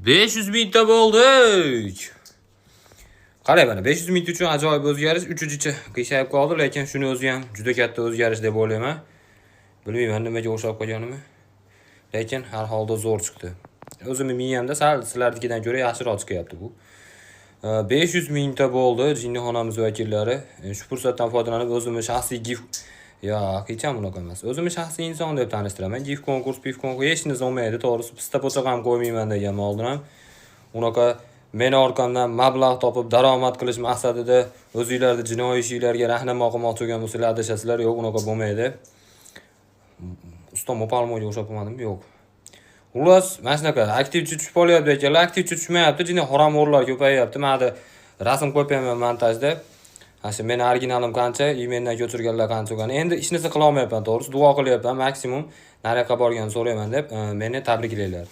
500 mingta bo'ldik. Qarang mana 500 ming uchun ajoyib o'zgarish, uchinchi qiyshayib qoldi, lekin shuni o'zi ham juda katta o'zgarish deb o'ylayman. Bilmayman nimaga o'xshab qolganimni. Lekin har holda zo'r chiqdi. O'zimning miyamda sal sizlarnikidan ko'ra yaxshiroq chiqyapti bu. 500 mingta bo'ldi jinnixonamiz vakillari. Shu fursatdan foydalanib o'zimni shaxsiy gif hech ham unaqa emas. O'zimni shaxsiy inson deb tanishtiraman. Gif konkurs, pif konkurs hech narsa olmaydi, to'g'risi pista po'choq ham qo'ymayman degan oldin ham. Unaqa meni orqamdan mablag' topib daromad qilish maqsadida o'zingizlarni jinoiy ishlarga rahnamo qilmoqchi bo'lgan bo'lsanglar adashasizlar, yo'q, unaqa bo'lmaydi. Ustom opalmoga o'xshab qolmadim, yo'q. Xullas, mana shunaqa aktiv tushib qolyapti ekanlar, aktiv tushmayapti, jinni harom o'g'irlar ko'payyapti. Menda rasm qo'yapman montajda. Asli meni originalim qancha, mendan ko'chirganlar qancha bo'lgan. Endi hech narsa qila olmayapman, to'g'risi duo qilyapman, maksimum nariyoqqa borganini so'rayman deb meni tabriklanglar.